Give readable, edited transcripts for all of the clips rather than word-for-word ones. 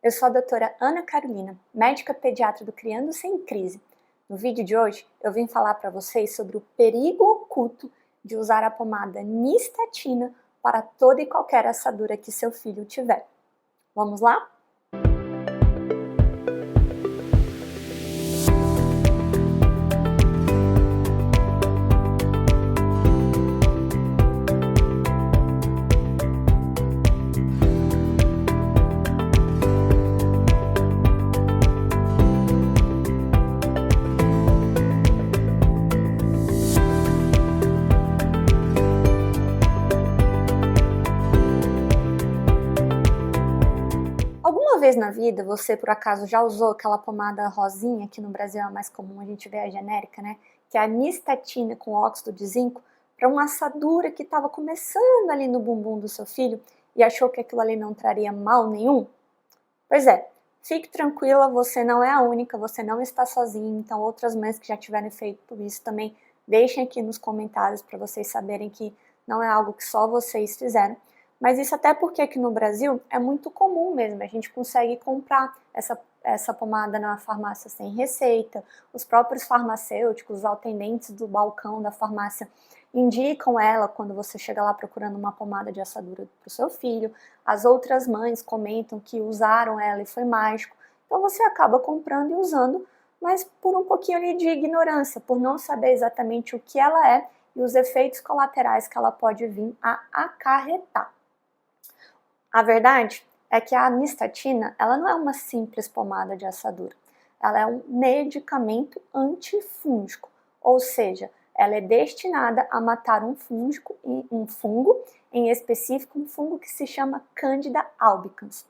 Eu sou a doutora Ana Carolina, médica pediatra do Criando Sem Crise. No vídeo de hoje, eu vim falar para vocês sobre o perigo oculto de usar a pomada Nystatina para toda e qualquer assadura que seu filho tiver. Vamos lá? Alguma vez na vida você por acaso já usou aquela pomada rosinha, que no Brasil é a mais comum, a gente vê a genérica, né? Que é a Nystatina com óxido de zinco, para uma assadura que estava começando ali no bumbum do seu filho e achou que aquilo ali não traria mal nenhum? Pois é, fique tranquila, você não é a única, você não está sozinha, então outras mães que já tiverem feito isso também, deixem aqui nos comentários para vocês saberem que não é algo que só vocês fizeram. Mas isso até porque aqui no Brasil é muito comum mesmo, a gente consegue comprar essa pomada na farmácia sem receita, os próprios farmacêuticos, os atendentes do balcão da farmácia indicam ela quando você chega lá procurando uma pomada de assadura para o seu filho, as outras mães comentam que usaram ela e foi mágico, então você acaba comprando e usando, mas por um pouquinho ali de ignorância, por não saber exatamente o que ela é e os efeitos colaterais que ela pode vir a acarretar. A verdade é que a Nystatina, ela não é uma simples pomada de assadura, ela é um medicamento antifúngico, ou seja, ela é destinada a matar um fungo, em específico um fungo que se chama Candida albicans.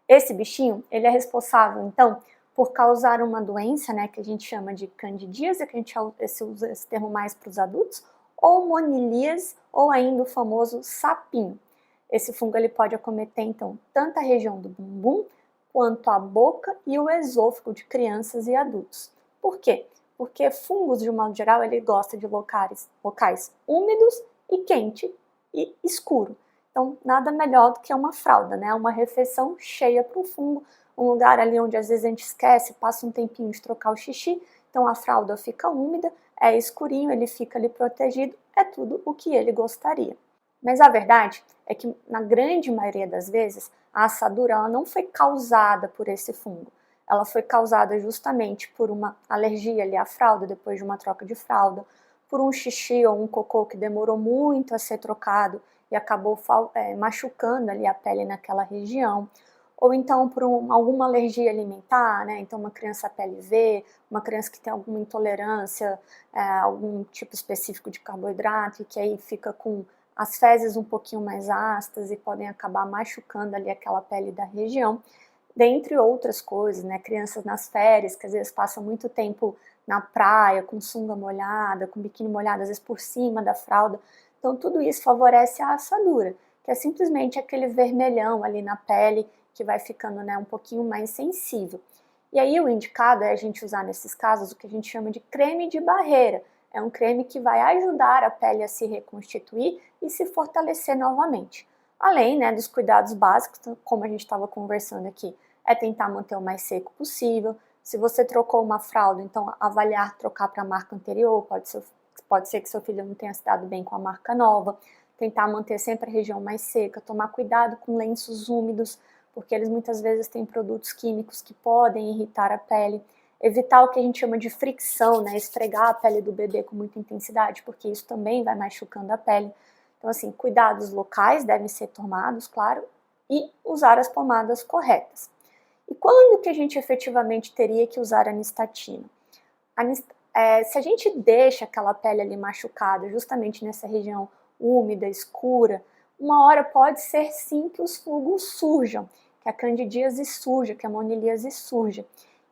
Esse bichinho, ele é responsável, então, por causar uma doença, né, que a gente chama de candidíase, que a gente usa esse termo mais para os adultos, ou monilíase, ou ainda o famoso sapinho. Esse fungo ele pode acometer, então, tanto a região do bumbum, quanto a boca e o esôfago de crianças e adultos. Por quê? Porque fungos, de um modo geral, ele gosta de locais úmidos e quente e escuro. Então, nada melhor do que uma fralda, né? Uma refeição cheia para o fungo, um lugar ali onde às vezes a gente esquece, passa um tempinho de trocar o xixi, então a fralda fica úmida, é escurinho, ele fica ali protegido, é tudo o que ele gostaria. Mas a verdade é que, na grande maioria das vezes, a assadura ela não foi causada por esse fungo. Ela foi causada justamente por uma alergia ali à fralda, depois de uma troca de fralda, por um xixi ou um cocô que demorou muito a ser trocado e acabou machucando ali a pele naquela região, ou então por alguma alergia alimentar, né? Então uma criança PLV, uma criança que tem alguma intolerância a algum tipo específico de carboidrato e que aí fica com as fezes um pouquinho mais ácidas e podem acabar machucando ali aquela pele da região, dentre outras coisas, né? Crianças nas férias, que às vezes passam muito tempo na praia, com sunga molhada, com biquíni molhado, às vezes por cima da fralda. Então tudo isso favorece a assadura, que é simplesmente aquele vermelhão ali na pele que vai ficando, né, um pouquinho mais sensível. E aí o indicado é a gente usar nesses casos o que a gente chama de creme de barreira. É um creme que vai ajudar a pele a se reconstituir e se fortalecer novamente. Além, né, dos cuidados básicos, como a gente estava conversando aqui, é tentar manter o mais seco possível. Se você trocou uma fralda, então avaliar trocar para a marca anterior, pode ser que seu filho não tenha se dado bem com a marca nova. Tentar manter sempre a região mais seca, tomar cuidado com lenços úmidos, porque eles muitas vezes têm produtos químicos que podem irritar a pele. Evitar o que a gente chama de fricção, né? Esfregar a pele do bebê com muita intensidade, porque isso também vai machucando a pele. Então, assim, cuidados locais devem ser tomados, claro, e usar as pomadas corretas. E quando que a gente efetivamente teria que usar a Nystatina? Se a gente deixa aquela pele ali machucada, justamente nessa região úmida, escura, uma hora pode ser sim que os fungos surjam, que a candidíase surja, que a monilíase surja.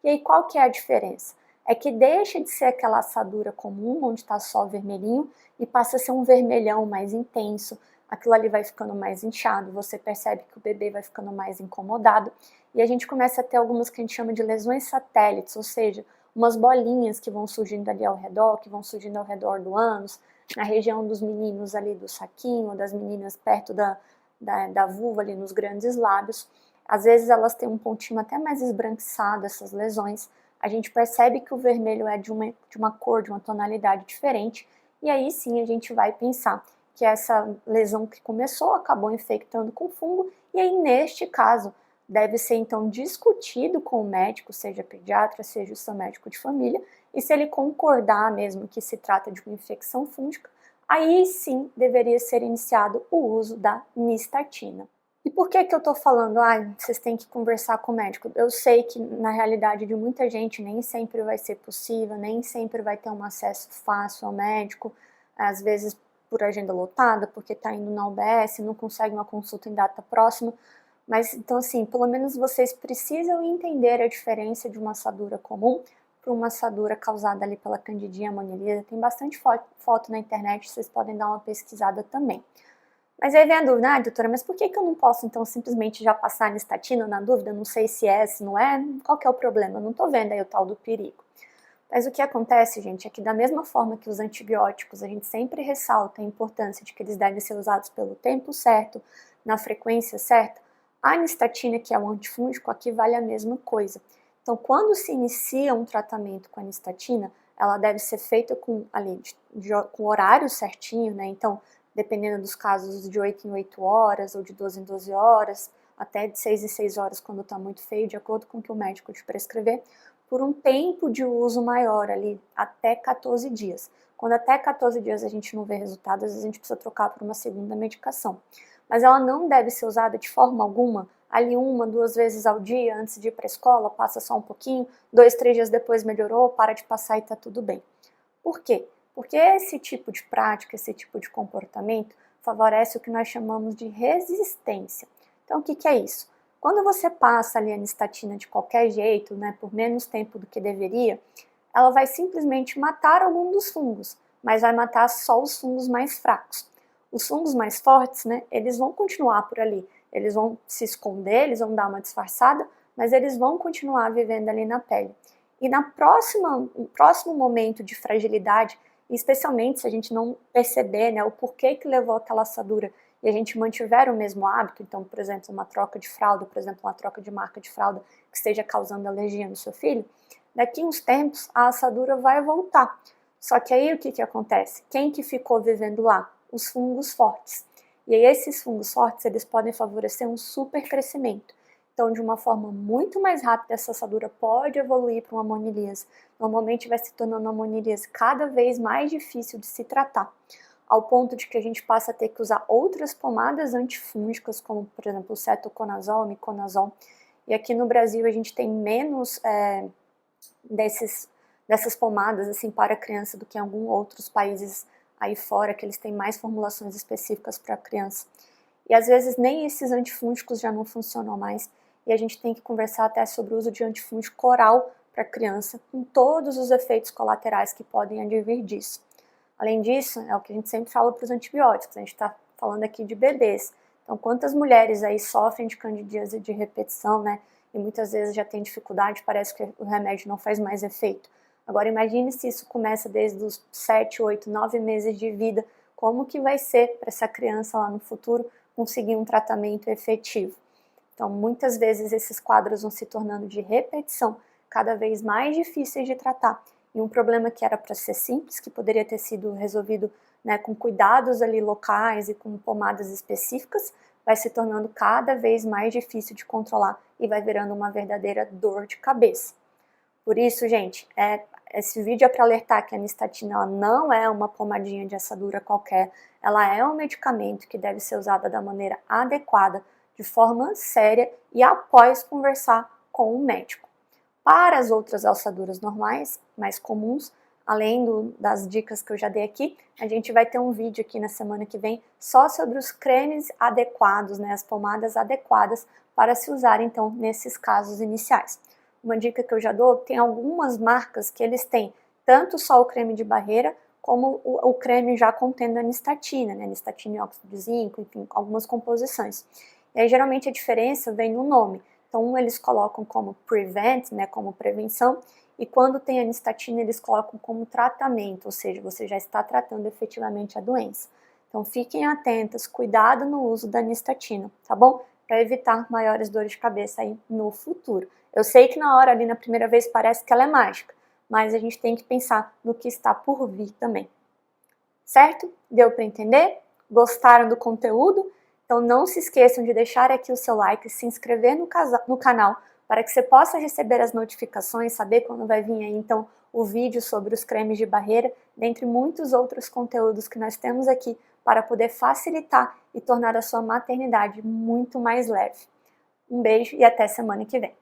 E aí qual que é a diferença? É que deixa de ser aquela assadura comum, onde está só vermelhinho, e passa a ser um vermelhão mais intenso, aquilo ali vai ficando mais inchado, você percebe que o bebê vai ficando mais incomodado, e a gente começa a ter algumas que a gente chama de lesões satélites, ou seja, umas bolinhas que vão surgindo ali ao redor, que vão surgindo ao redor do ânus, na região dos meninos ali do saquinho, das meninas perto da vulva ali nos grandes lábios. Às vezes elas têm um pontinho até mais esbranquiçado, essas lesões. A gente percebe que o vermelho é de uma cor, de uma tonalidade diferente, e aí sim a gente vai pensar que essa lesão que começou acabou infectando com fungo, e aí neste caso deve ser então discutido com o médico, seja pediatra, seja o seu médico de família, e se ele concordar mesmo que se trata de uma infecção fúngica, aí sim deveria ser iniciado o uso da nistatina. E por que eu tô falando, vocês têm que conversar com o médico? Eu sei que na realidade de muita gente nem sempre vai ser possível, nem sempre vai ter um acesso fácil ao médico, às vezes por agenda lotada, porque tá indo na UBS, não consegue uma consulta em data próxima, mas então assim, pelo menos vocês precisam entender a diferença de uma assadura comum para uma assadura causada ali pela Candidinha moniliasa. Tem bastante foto na internet, vocês podem dar uma pesquisada também. Mas aí vem a dúvida, doutora, mas por que eu não posso então simplesmente já passar a nistatina na dúvida? Não sei se é, se não é, qual que é o problema? Eu não tô vendo aí o tal do perigo. Mas o que acontece, gente, é que da mesma forma que os antibióticos, a gente sempre ressalta a importância de que eles devem ser usados pelo tempo certo, na frequência certa, a nistatina, que é o antifúngico, aqui vale a mesma coisa. Então, quando se inicia um tratamento com a nistatina, ela deve ser feita com horário certinho, né? Então, dependendo dos casos, de 8 em 8 horas, ou de 12 em 12 horas, até de 6 em 6 horas quando está muito feio, de acordo com o que o médico te prescrever, por um tempo de uso maior ali, até 14 dias. Quando até 14 dias a gente não vê resultado, às vezes a gente precisa trocar por uma segunda medicação. Mas ela não deve ser usada de forma alguma, ali 1, 2 vezes ao dia, antes de ir para a escola, passa só um pouquinho, 2, 3 dias depois melhorou, para de passar e está tudo bem. Por quê? Porque esse tipo de prática, esse tipo de comportamento favorece o que nós chamamos de resistência. Então, o que é isso? Quando você passa ali a nistatina de qualquer jeito, né, por menos tempo do que deveria, ela vai simplesmente matar algum dos fungos, mas vai matar só os fungos mais fracos. Os fungos mais fortes, né, eles vão continuar por ali, eles vão se esconder, eles vão dar uma disfarçada, mas eles vão continuar vivendo ali na pele. E no próximo momento de fragilidade, especialmente se a gente não perceber, né, o porquê que levou aquela assadura e a gente mantiver o mesmo hábito, então, por exemplo, uma troca de fralda, por exemplo, uma troca de marca de fralda que esteja causando alergia no seu filho, daqui uns tempos a assadura vai voltar. Só que aí o que acontece? Quem que ficou vivendo lá? Os fungos fortes. E aí esses fungos fortes, eles podem favorecer um super crescimento. Então, de uma forma muito mais rápida, essa assadura pode evoluir para uma moniliase. Normalmente vai se tornando uma moniliase cada vez mais difícil de se tratar, ao ponto de que a gente passa a ter que usar outras pomadas antifúngicas, como, por exemplo, o cetoconazol, o miconazol. E aqui no Brasil a gente tem menos dessas pomadas assim, para a criança do que em alguns outros países aí fora, que eles têm mais formulações específicas para a criança. E às vezes nem esses antifúngicos já não funcionam mais, e a gente tem que conversar até sobre o uso de antifúngico oral para a criança, com todos os efeitos colaterais que podem advir disso. Além disso, é o que a gente sempre fala para os antibióticos, a gente está falando aqui de bebês. Então, quantas mulheres aí sofrem de candidíase de repetição, né? E muitas vezes já tem dificuldade, parece que o remédio não faz mais efeito. Agora, imagine se isso começa desde os 7, 8, 9 meses de vida, como que vai ser para essa criança lá no futuro conseguir um tratamento efetivo? Então, muitas vezes esses quadros vão se tornando de repetição, cada vez mais difíceis de tratar. E um problema que era para ser simples, que poderia ter sido resolvido, né, com cuidados ali locais e com pomadas específicas, vai se tornando cada vez mais difícil de controlar e vai virando uma verdadeira dor de cabeça. Por isso, gente, esse vídeo é para alertar que a nistatina ela não é uma pomadinha de assadura qualquer, ela é um medicamento que deve ser usado da maneira adequada, de forma séria e após conversar com o médico. Para as outras assaduras normais, mais comuns, além das dicas que eu já dei aqui, a gente vai ter um vídeo aqui na semana que vem só sobre os cremes adequados, né, as pomadas adequadas para se usar então nesses casos iniciais. Uma dica que eu já dou, tem algumas marcas que eles têm tanto só o creme de barreira, como o creme já contendo a nistatina, né, nistatina e óxido de zinco, enfim, algumas composições. E aí geralmente a diferença vem no nome. Então, eles colocam como prevent, né, como prevenção, e quando tem a nistatina, eles colocam como tratamento, ou seja, você já está tratando efetivamente a doença. Então, fiquem atentas, cuidado no uso da nistatina, tá bom? para evitar maiores dores de cabeça aí no futuro. Eu sei que na hora ali, na primeira vez, parece que ela é mágica, mas a gente tem que pensar no que está por vir também. Certo? Deu para entender? Gostaram do conteúdo? Então não se esqueçam de deixar aqui o seu like, se inscrever no canal para que você possa receber as notificações, saber quando vai vir aí então o vídeo sobre os cremes de barreira, dentre muitos outros conteúdos que nós temos aqui para poder facilitar e tornar a sua maternidade muito mais leve. Um beijo e até semana que vem.